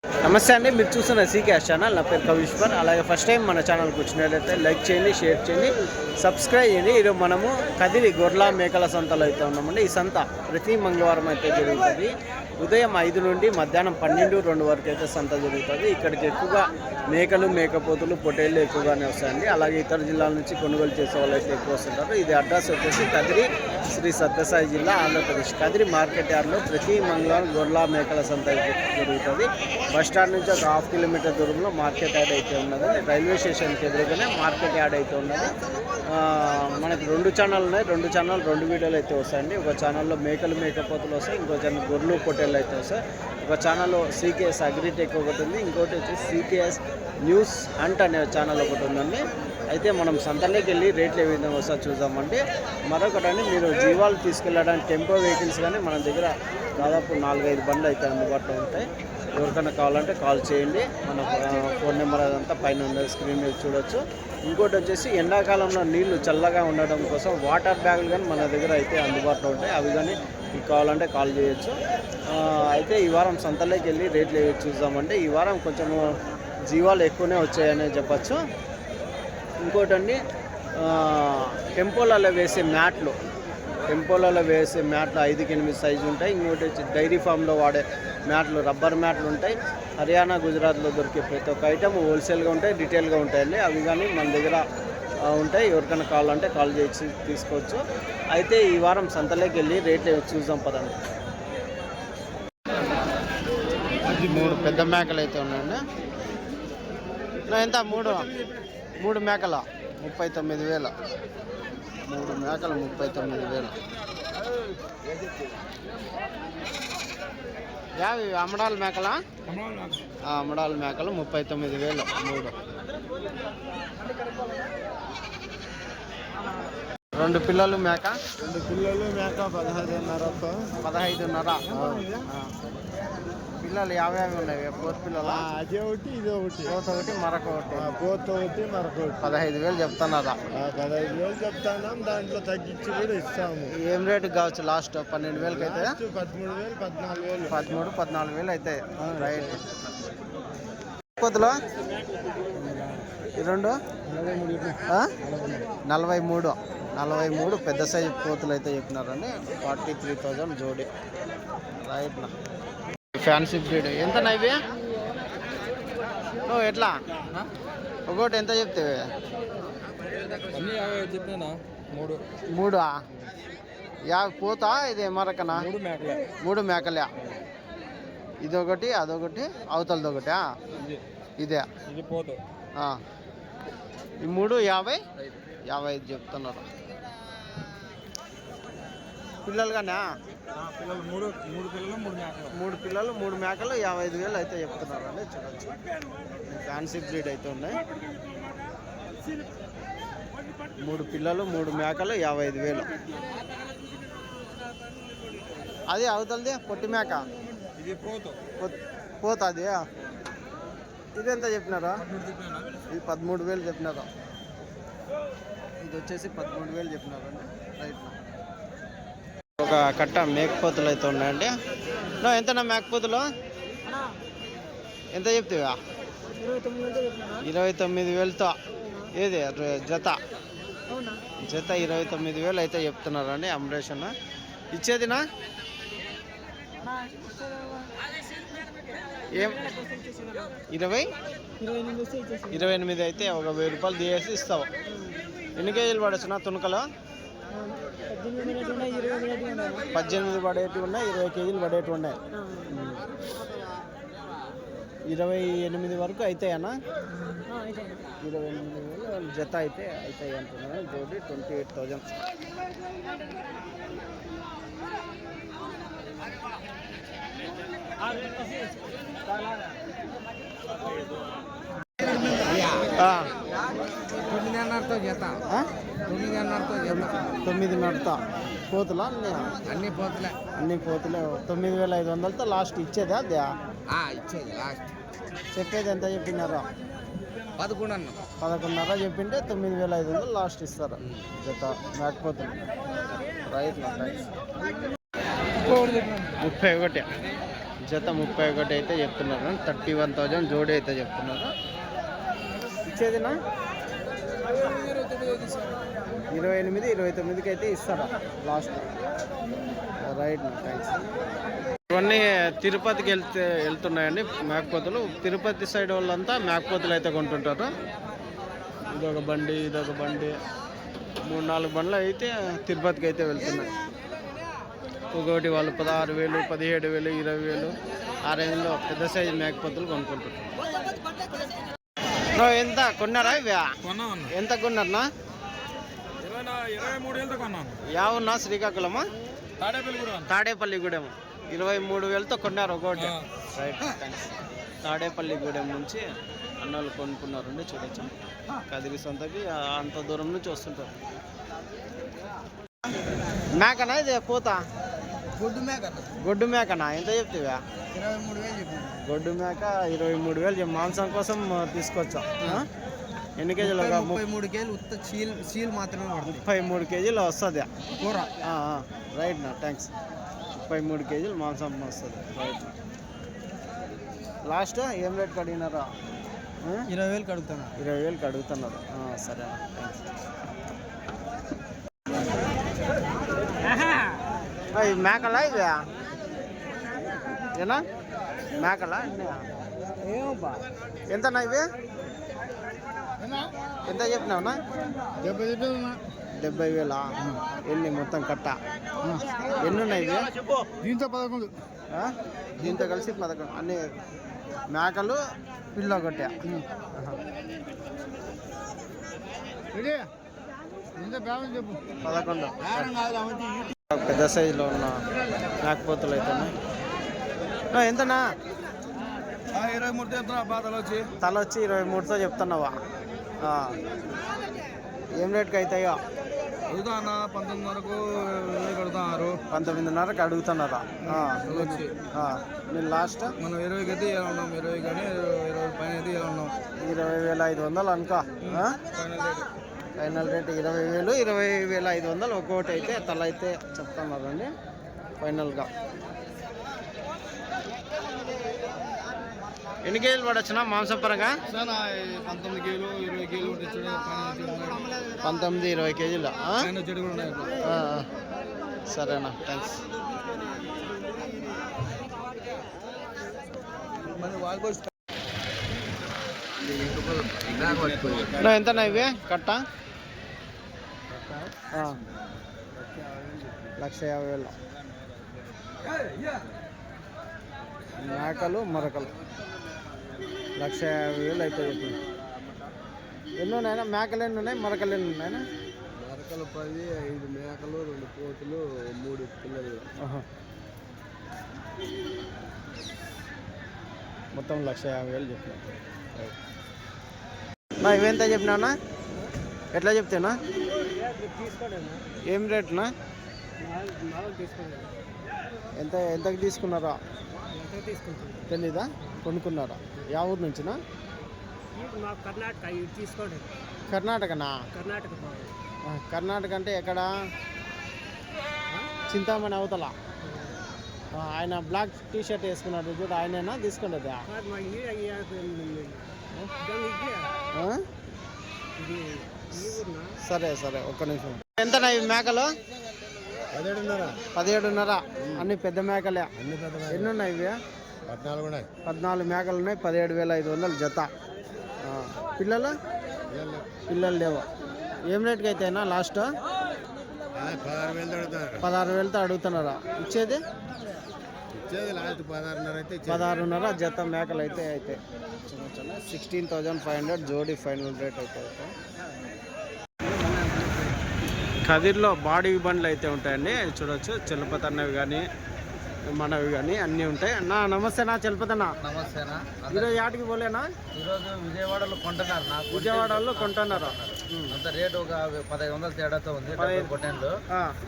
నమస్తే అండి, మీరు చూస్తున్న సీకేఎస్ ఛానల్. నా పేరు కవిశ్వర్. అలాగే ఫస్ట్ టైం మన ఛానల్కి వచ్చినట్లయితే లైక్ చేయండి, షేర్ చేయండి, సబ్స్క్రైబ్ చేయండి. ఈరోజు మనము కదిరి గొర్రెల మేకల సంతలో అయితే ఉన్నామండి. ఈ సంత ప్రతి మంగళవారం అయితే జరుగుతుంది. ఉదయం 5 నుండి మధ్యాహ్నం 12-2 వరకు అయితే సంత జరుగుతుంది. ఇక్కడికి ఎక్కువగా మేకలు, మేకపోతులు, పొట్టేళ్ళు ఎక్కువగానే వస్తాయండి. అలాగే ఇతర జిల్లాల నుంచి కొనుగోలు చేసే వాళ్ళు అయితే ఎక్కువ వస్తుంటారు. ఇది అడ్రస్ వచ్చేసి కదిరి, శ్రీ సత్యసాయి జిల్లా, ఆంధ్రప్రదేశ్. కదిరి మార్కెట్ యార్డ్లో ప్రతి మంగళవారం గొర్రెల మేకల సంత అయితే జరుగుతుంది. బస్ స్టాండ్ నుంచి ఒక 1/2 కిలోమీటర్ దూరంలో మార్కెట్ యార్డ్ అయితే ఉన్నది. రైల్వే స్టేషన్కి ఎదురుగానే మార్కెట్ యార్డ్ అయితే ఉన్నది. మనకి 2 ఛానల్ ఉన్నాయి. 2 ఛానల్ 2 వీడియోలు అయితే వస్తాయండి. ఒక ఛానల్లో మేకలు, మేకపోతులు వస్తాయి. ఇంకో ఛానల్ గొర్రెలు, పొట్టేళ్ళు అయితే వస్తాయి. ఒక ఛానల్లో సీకేఎస్ అగ్రిటెక్ ఒకటి ఉంది. ఇంకోటి వచ్చేసి సీకేఎస్ న్యూస్ హంట్ అనే ఛానల్ ఒకటి ఉందండి. అయితే మనం సంతలోకి వెళ్ళి రేట్లు ఏ విధంగా వస్తాయో చూద్దామండి. మరొకటండి, మీరు జీవాలు తీసుకెళ్ళడానికి టెంపో వెహికల్స్ కానీ మన దగ్గర దాదాపు 4-5 బండ్లు అయితే అందుబాటులో ఉంటాయి. ఎవరికైనా కావాలంటే కాల్ చేయండి. మన ఫోన్ నెంబర్ అదంతా పైన ఉన్న స్క్రీన్ మీద చూడొచ్చు. ఇంకోటి వచ్చేసి ఎండాకాలంలో నీళ్లు చల్లగా ఉండడం కోసం వాటర్ బ్యాగులు కానీ మన దగ్గర అయితే అందుబాటులో ఉంటాయి. అవి కానీ మీకు కావాలంటే కాల్ చేయొచ్చు. అయితే ఈ వారం సంతలోకి వెళ్ళి రేట్లు చూద్దామంటే ఈ వారం కొంచెము జీవాలు ఎక్కువనే వచ్చాయనే చెప్పచ్చు. ఇంకోటండి, టెంపోలలో వేసే మ్యాట్లు 5-8 సైజు ఉంటాయి. ఇంకోటి వచ్చి డైరీ ఫామ్లో వాడే మ్యాట్లు, రబ్బర్ మ్యాట్లు ఉంటాయి. హర్యానా, గుజరాత్లో దొరికే ప్రతి ఒక్క ఐటమ్ హోల్సేల్గా ఉంటాయి, డీటెయిల్గా ఉంటాయండి. అవి కానీ మన దగ్గర ఉంటాయి. ఎవరికైనా కావాలంటే కాల్ చేసి తీసుకోవచ్చు. అయితే ఈ వారం సంతలోకి వెళ్ళి రేట్లు చూద్దాం పదండి. 3 పెద్ద మేకలు అయితే ఉన్నాయండి. ఎంత? 3 మేకల 39,000. 3 మేకలు 39,000. యావి అమ్మడాల మేకలా? అమ్మడాల మేకలు 39,000 3. 2 పిల్లలు మేక 15,500. పిల్లలు 50 ఉన్నాయి. పోతు పిల్లలు అదే ఒకటి, ఇది ఒకటి, పోత ఒకటి, మరొకటి. పోత ఒకటి, మరొకటి. 15,000 చెప్తున్నారా? 15,000 చెప్తాం. దాంట్లో తగ్గించి కూడా ఇస్తాము. ఏం రేటుకి కావచ్చు? లాస్ట్ 12,000 అయితే 13,000, 14,000. 13-14,000 అయితే రైట్. పోతులు ఈ 2 43 పెద్ద సైజు పోతులు అయితే చెప్పినారండి. 43,000 జోడి రైట్. ఫ్యాన్సీ బ్రీడ్ ఎంత ఇవి? ఎట్లా ఒకటి ఎంత చెప్తావి? 3 పోతా ఇది మరకనా? 3 మేకలే. ఇదొకటి, అదొకటి, అవతలది ఒకటి. ఇదే ఈ 3 55 చెప్తున్నారు. పిల్లలు కానీ 3 పిల్లలు 3 మేకలు 55,000 అయితే చెప్తున్నారు అండి. చూడొచ్చు, ఫ్యాన్సీ బ్రీడ్ అయితే ఉన్నాయి. 3 పిల్లలు 3 మేకలు 55,000. అది అవతలది పొట్టి మేక, పోతా. అది ఇదెంత చెప్పినారా? ఇది 13,000 చెప్పినారా? ఇది వచ్చేసి 13,000 చెప్పినారండి. రైట్. ఒక కట్ట మేకపోతులు అయితే ఉన్నాయండి. ఎంతనా మేకపోతులు? ఎంత చెప్తావా? 29,000తో. ఏది జత 29,000 అయితే చెప్తున్నారండి. అమరేషన్ ఇచ్చేదినా? ఏం 28 అయితే ఒక 1,000 రూపాయలు తీసేసి ఇస్తావు. ఎన్ని కేజీలు పడచ్చునా తునకలు? 18 పడేటివి ఉన్నాయి, 20 కేజీలు పడేటివి ఉన్నాయి. 28 వరకు అవుతాయన్నా? 28,000 జత అయితే అవుతాయి అంటున్నాను. జోడి 28,000. జత 9.5 పోతులా? అన్ని పోతులే. 9,500తో లాస్ట్ ఇచ్చేదా? అదే ఇచ్చేది లాస్ట్. చెప్పేది ఎంత చెప్పినారా? 11.5 చెప్పింటే 9,500 లాస్ట్ ఇస్తారు జత మేకపోతులు. రైట్. 31 జత 31 అయితే చెప్తున్నారు. 31,000 జోడీ అయితే చెప్తున్నారు. ఇచ్చేదినా 28, 29కి అయితే ఇస్తారా లాస్ట్? Right, thanks. ఇవన్నీ తిరుపతికి వెళ్తున్నాయండి మేకపోతులు. తిరుపతి సైడ్ వాళ్ళంతా మేకపోతులు అయితే కొంటుంటారు. ఇదొక బండి, 3-4 బండ్లు అయితే తిరుపతికి అయితే వెళ్తున్నాయి. ఒకటి వాళ్ళు 16,000, 17,000, 20,000 ఆ రేంజ్లో పెద్ద సైజు మేకపోతులు కొనుక్కుంటారు. ఎంత కొన్నారా ఇవి? ఎంత కొన్నారన్నా? 23,000 కొన్నాను. యావున్నా శ్రీకాకుళమా? తాడేపల్లిగూడెం. 23,000తో కొన్నారు ఒకటి. Right, thanks. తాడేపల్లిగూడెం నుంచి అన్నోళ్ళు కొనుక్కున్నారండి. చూడొచ్చు కదిరి సంతకి అంత దూరం నుంచి వస్తుంటారు. మేకనా ఇది? పూత గొడ్డు మేకనా? ఎంత చెప్తావా? 23,000 గొడ్డు మేక 23,000. మాంసం కోసం తీసుకొచ్చా. ఎన్ని కేజీలు? 33 కేజీలు ఉత్త సీల్ మాత్రమే పడుతుంది. 33 కేజీలు వస్తుంది కూర. రైట్ నా, థ్యాంక్స్. 33 కేజీలు మాంసం వస్తుంది. రైట్. లాస్ట్ ఏం రేట్ కడిగినారా? 20,000 కడుగుతాను. 20,000 అడుగుతున్నారు. సరేనా, థ్యాంక్స్. ఇవి మేకలా? ఇవి ఏనా మేకలా? ఎంతనా ఇవి? ఎంత చెప్పినావునా? 70,000. ఎన్ని మొత్తం కట్ట? ఎన్ని ఉన్నాయి ఇవి? దీంతో 11. దీంతో కలిసి 11. అన్ని మేకలు పిల్ల కొట్టా. చెప్పు 11. పెద్ద సైజులో ఉన్న మేకపోతులు అయితే ఎంతనా? 23 తల వచ్చి 23తో చెప్తున్నావా? ఏం రేట్కి అవుతాయో? 19,500కు కడుతున్నారు. 19,500కి అడుగుతున్నారా? నేను లాస్ట్ మనం 20కి అయితే ఉన్నాం. 20 కానీ 20 పైన అయితే ఉన్నాం. 20,500 అనుకో. ఫైనల్ రేట్ 20,000, 20,500 ఒక్కొక్కటి అయితే తల అయితే చెప్తున్నారండి ఫైనల్గా. ఎన్ని కేజీలు పడొచ్చునా మాంసపరంగా? 19 కేజీలు, 20 కేజీలు 19, 20 కేజీలు. చెడు కూడా ఉన్నాయి. సరేనా, థ్యాంక్స్. ఎంతనా ఇవి కట్ట? 1,50,000. మేకలు మరకలు 1,50,000 అయితే చెప్పింది. ఎన్ని ఉన్నాయన్నా మేకలు? ఎన్ని ఉన్నాయి? మరకలు ఎన్ని ఉన్నాయన్నా? మరకలు 10, 5 మేకలు, 2 కోతులు, 3 పిల్లలు. మొత్తం 1,50,000 చెప్పినా. ఇవెంత చెప్పినావునా? ఎట్లా చెప్తేనా? ఏం రేట్నా? ఎంతకి తీసుకున్నారా? తెలీదా? కొనుక్కున్నారా? యా ఊరు నుంచినా? కర్ణాటకనా? కర్ణాటక అంటే ఎక్కడ? చింతామణి అవతల. ఆయన బ్లాక్ టీ షర్ట్ వేసుకున్నాడు చూడు, ఆయనేనా తీసుకున్నదా? సరే సరే, ఒక్క నిమిషం. ఎంతనా ఇవి మేకలు? 17,500. అన్ని పెద్ద మేకలే. ఎన్ని ఉన్నాయి ఇవి? 14 మేకలు ఉన్నాయి. 17,500 జత. పిల్లలు లేవు. ఏం రేట్కి అయితేనా లాస్ట్? 16,000తో అడుగుతున్నారా? ఇచ్చేది 16,500 జత మేకలు అయితే 16,500 జోడీ ఫైనల్ రేట్ అయితే. కదిర్లో బాడీ బండ్లు అయితే ఉంటాయండి, చూడొచ్చు. చలపతి అన్నవి కానీ మనవి కానీ అన్నీ ఉంటాయి. అన్నా నమస్తే. నా చలపతన్నా. నమస్తేనా. ఈరోజు యాటికి పోలేనా? ఈరోజు విజయవాడలో కొంటున్నారు. విజయవాడలో కొంటున్నారా? అంత రేటు ఒక 1500 తేడాతో ఉంది. కొట్టేళ్ళు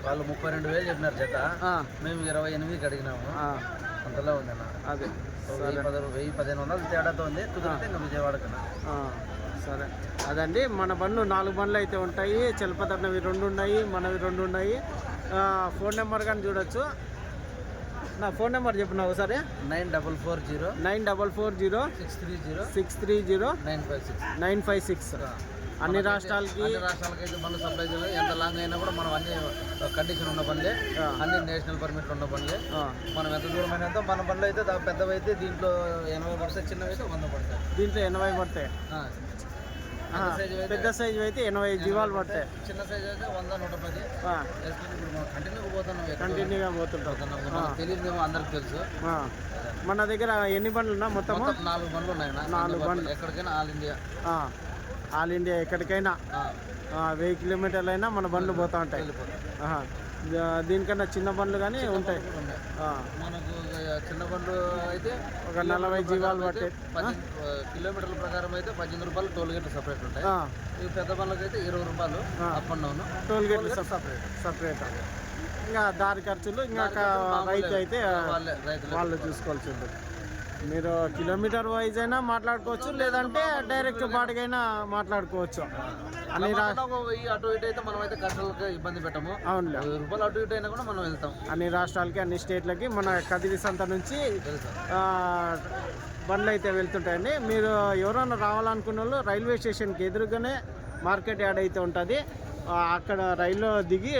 వాళ్ళు 32,000 చెప్పినారు జత. మేము 28కి అడిగినాము. అంతలో ఉంది అన్న. అదే 1,000-1,500 తేడాతో ఉంది. కుదిరితే ఇంకా విజయవాడ కన్నా. సరే, అదండి మన బండ్లు 4 బండ్లు అయితే ఉంటాయి. చలపతి అన్నవి 2 ఉన్నాయి, మనవి 2 ఉన్నాయి. ఫోన్ నెంబర్ కానీ చూడొచ్చు. నా ఫోన్ నెంబర్ చెప్పిన ఒకసారి 9440 9440 630 630 956. 956. అన్ని రాష్ట్రాలకి అయితే బండ్లు సప్లై చేయాలి. ఎంత లాంగ్ అయినా కూడా మనం అన్ని కండిషన్ ఉన్న బండ్లే, అన్ని నేషనల్ పర్మిట్ ఉన్న బండ్లే. మనం ఎంత దూరం అయినా మన బండ్లు అయితే పెద్దవి అయితే దీంట్లో 80 పడతాయి, చిన్నవి అయితే 100 పడతాయి. దీంట్లో 80 పడతాయి. పెద్ద సైజు అయితే 80 జీవాలు పడతాయి. చిన్న సైజు అయితే 100 110. కంటిన్యూగా పోతుంటాం. తెలియదేమో అందరికి తెలుసు. మన దగ్గర ఎన్ని బండ్లు ఉన్నా మొత్తం 4 బండ్లు ఉన్నాయి. 4 బండ్లు ఎక్కడికైనా ఆల్ ఇండియా ఎక్కడికైనా 1000 కిలోమీటర్లు అయినా మన బండ్లు పోతూ ఉంటాయి. దీనికన్నా చిన్న బండ్లు కానీ ఉంటాయి. మనకు చిన్న బండ్లు అయితే ఒక 40 జీవాలు పట్టే కిలోమీటర్ల ప్రకారం అయితే 18 రూపాయలు టోల్ గేట్లు సపరేట్ ఉంటాయి. ఈ పెద్ద బండ్లకి అయితే 20 రూపాయలు అప్ అండ్ డౌన్ టోల్ గేట్లు సపరేట్. ఇంకా దారి ఖర్చులు ఇంకా రైతు అయితే వాళ్ళు చూసుకోవాల్సి ఉంటుంది. మీరు కిలోమీటర్ వైజ్ అయినా మాట్లాడుకోవచ్చు, లేదంటే డైరెక్ట్ బాడిగైనా మాట్లాడుకోవచ్చు. అన్ని అటు ఇటు అయితే మనం అయితే ఖర్చులకు ఇబ్బంది పెట్టము. అవును, 10 రూపాయలు అటు ఇటు అయినా కూడా మనం వెళ్తాం. అన్ని రాష్ట్రాలకి అన్ని స్టేట్లకి మన కదిరి సంత నుంచి బండ్లు అయితే వెళ్తుంటాయండి. మీరు ఎవరైనా రావాలనుకున్న వాళ్ళు రైల్వే స్టేషన్కి ఎదురుగానే మార్కెట్ యార్డ్ అయితే ఉంటుంది. అక్కడ రైల్లో దిగి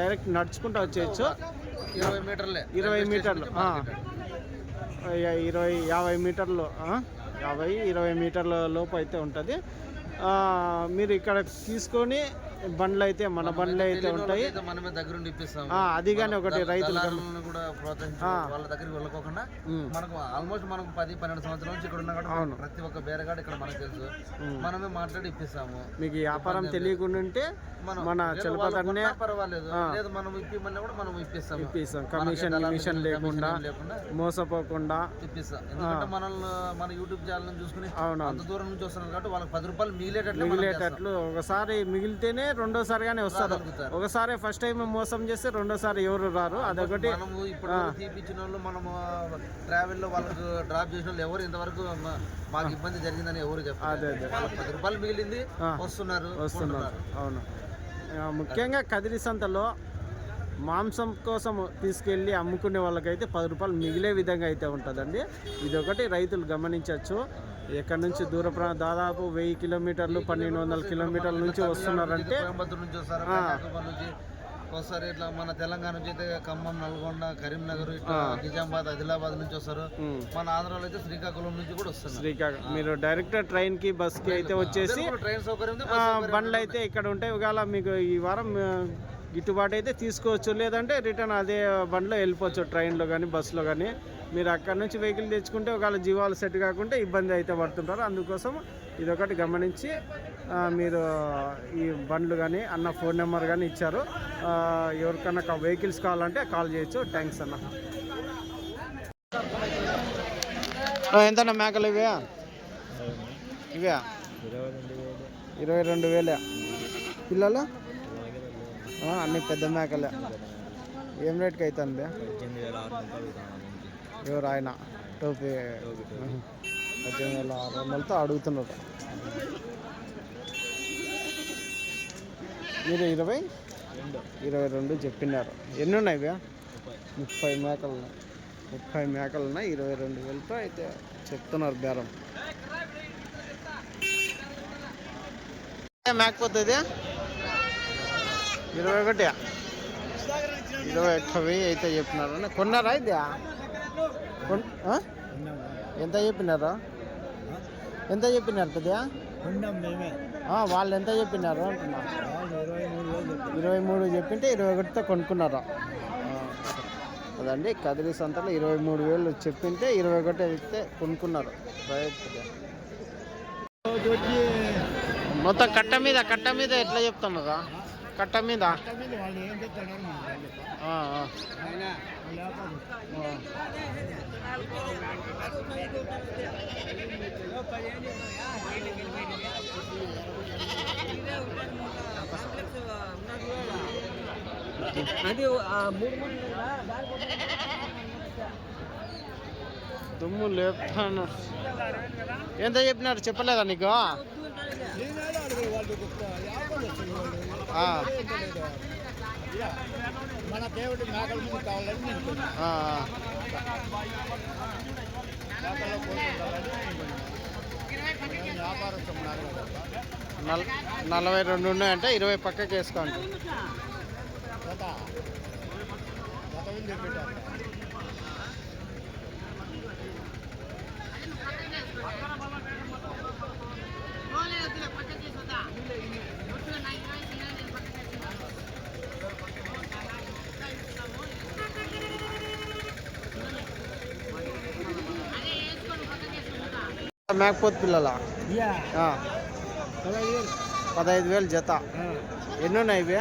డైరెక్ట్ నడుచుకుంటూ వచ్చేయచ్చు. 20 మీటర్లే, 20 మీటర్లు 50 మీటర్లు 20 మీటర్ల లోపు అయితే ఉంటుంది. మీరు ఇక్కడ తీసుకొని బండ్లు అయితే మన బండ్లు అయితే ఉంటాయి. మనమే దగ్గరుండి ఇప్పిస్తాం. అది కానీ ఒకటి రైతులు కూడా ప్రోత్సహించి వాళ్ళ దగ్గరికి వెళ్ళకోకుండా మనకు ఆల్మోస్ట్ మనకు 10-12 సంవత్సరాల నుంచి ఇక్కడ ఉన్నా ప్రతి ఒక్క బేరగాడు ఇక్కడ మనకు తెలుసు. మనమే మాట్లాడి ఇప్పిస్తాము. మీకు వ్యాపారం తెలియకుండా ఉంటే మన చలపదన్నే పర్వాలేదు, లేదు మనం ఇప్పిమన్నా కూడా మనం ఇప్పిస్తాం. కమిషన్ లేకుండా మోసపోకుండా ఇప్పిస్తాం. ఎందుకంటే మన యూట్యూబ్ ఛానల్ చూసుకుని అంత దూరం నుంచి వస్తున్నారు కాబట్టి వాళ్ళకి 10 రూపాయలు మిగిలేటట్లు ఒకసారి మిగిలితేనే రెండోసారి గానీ వస్తారు. ఒకసారి ఫస్ట్ టైం మోసం చేస్తే రెండోసారి ఎవరు రారు. అదొకటి. మనము ఇప్పుడు తీపిచ్చిన వాళ్ళు, మనము ట్రావెల్ లో వాళ్ళకు డ్రాప్ చేసిన వాళ్ళు ఎవరు ఇంతవరకు మాకు ఇబ్బంది జరిగిందని ఎవరు చెప్పారు. 10 రూపాయలు మిగిలింది వస్తున్నారు. అవును, ముఖ్యంగా కదిరి సంతలో మాంసం కోసం తీసుకెళ్ళి అమ్ముకునే వాళ్ళకైతే 10 రూపాయలు మిగిలే విధంగా అయితే ఉంటుందండి. ఇదొకటి రైతులు గమనించవచ్చు. ఎక్కడి నుంచి దాదాపు 1000 కిలోమీటర్లు 1200 కిలోమీటర్ల నుంచి వస్తున్నారంటే కోయంబత్తూరు నుంచి వస్తారు. ఇట్లా మన తెలంగాణ నుంచి అయితే ఖమ్మం, నల్గొండ, కరీంనగర్, ఇట్లా నిజామాబాద్, ఆదిలాబాద్ నుంచి వస్తారు. మన ఆంధ్రాలో అయితే శ్రీకాకుళం నుంచి కూడా వస్తారు. మీరు డైరెక్ట్ ట్రైన్ కి బస్ కి అయితే వచ్చేసి ట్రైన్ సౌకర్యం బండ్లు అయితే ఇక్కడ ఉంటాయి. ఒకవేళ మీకు ఈ వారం గిట్టుబాటు అయితే తీసుకోవచ్చు, లేదంటే రిటర్న్ అదే బండ్లో వెళ్ళిపోవచ్చు. ట్రైన్లో కానీ బస్సులో కానీ. మీరు అక్కడ నుంచి వెహికల్ తెచ్చుకుంటే ఒకవేళ జీవాలు సెట్ కాకుంటే ఇబ్బంది అయితే పడుతుంటారు. అందుకోసం ఇదొకటి గమనించి మీరు ఈ బండ్లు కానీ అన్న ఫోన్ నెంబర్ కానీ ఇచ్చారు. ఎవరికన్నా వెహికల్స్ కావాలంటే కాల్ చేయొచ్చు. థ్యాంక్స్ అన్న. ఎంతన్నా మేకలు ఇవే? 22,000. పిల్లలు అన్ని పెద్ద మేకలే. ఏం రేట్కి అవుతుంది? ఎవరు ఆయన టోపీ 18,600తో అడుగుతున్నారు. మీరు 22 చెప్పినారు. ఎన్ని ఉన్నాయి ఇవే? 30 మేకలు ఉన్నాయి. 30 మేకలు ఉన్నాయి. 22,000తో అయితే చెప్తున్నారు బేరం. మేకపోతుంది 21. 21,000 అయితే చెప్పినారు. కొన్నారా ఇది? ఎంత చెప్పినారు? పెద్దయా? వాళ్ళు ఎంత చెప్పినారు అంటున్నా? 23 చెప్పింటే 21తో కొనుక్కున్నారు. అదండి కదిరి సంతలో 23,000 చెప్పింటే 21 అయితే కొనుక్కున్నారు. మొత్తం కట్ట మీద ఎట్లా చెప్తున్నారా? కట్ట మీద దుమ్ము లేపుతాను. ఎంత చెప్పినారు? చెప్పలేదా నీకు? మన దేవుడి మేకల మీద కావాలని నేను కొన్నా. ఆ, మేకల్లో కోడి ఉండాలని నేను కొన్నా. నేను వ్యాపారస్తులు ఉన్నారు కదా. 42 ఉన్నాయంటే 20 పక్కకి వేసుకోండి. జత జత ఉంది పెట్టారు. మేకపోతు పిల్లల 15,000 జత. ఎన్ని ఉన్నాయి ఇవి?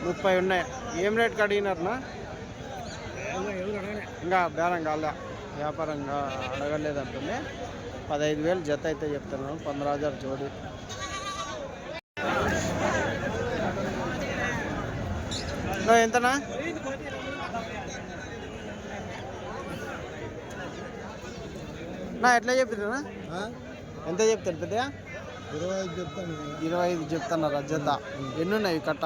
30 ఉన్నాయి. ఏం రేట్కి అడిగినారనా? ఇంకా బేరం కాలే, వ్యాపారంగా అడగలేదంటుంది. 15,000 జత అయితే చెప్తున్నాను. 15,000 జోడి. ఎంతనా? నా ఎట్లా చెప్తున్నా? ఎంత చెప్తారు పెద్దగా? 25 చెప్తాను. 25 చెప్తున్నారా జత? ఎన్ని ఉన్నాయి కట్ట?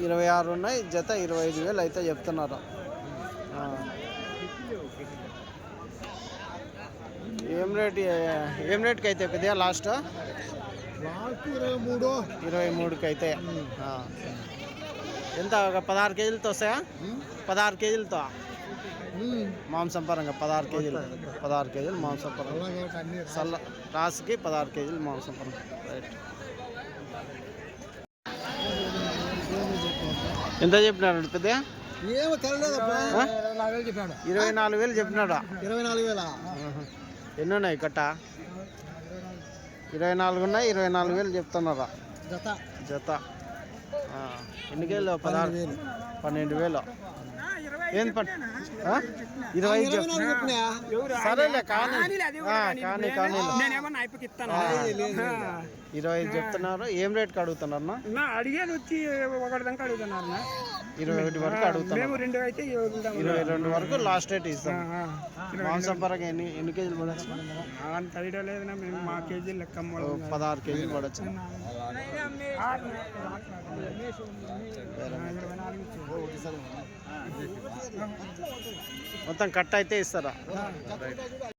26 ఉన్నాయి. జత 25,000 అయితే చెప్తున్నారు. ఏం రేట్కి అయితే పెద్దగా లాస్ట్? 23కి అయితే. ఎంత? ఒక 16 కేజీలతో వస్తాయా? 16 కేజీలతో మాంసం పరంగా 16 కేజీలు. 16 కేజీలు మాంసం పరంగా సల్ల రాసుకి 16 కేజీలు మాంసం పరంగా. రైట్. ఎంత చెప్పినాడు పెద్ద? ఏమో తెలియదు. 24,000 చెప్పినాడా? 24,000. ఎన్ని ఉన్నాయి కట్ట? 24 ఉన్నాయి. 24,000 చెప్తున్నారా జత? జత ఎన్ని కేజీలు? 12,000. ఏం 20 చెప్తున్నా. సరేలే కానీ 20 చెప్తున్నారు. ఏం రేట్కి అడుగుతున్నారు? అడిగేది వచ్చి 1 దాకా అడుగుతున్నారు. 21 వరకు అడుగుతున్నారు. 22 వరకు లాస్ట్ రేట్ ఇస్తాం. మాంసం పరంగా ఎన్ని కేజీలు పడచ్చు? అంత ఐడియా లేదు. మేము మా కేజీలు లెక్క 16 కేజీలు పడచ్చు. మొత్తం కట్ట అయితే ఇస్తారా?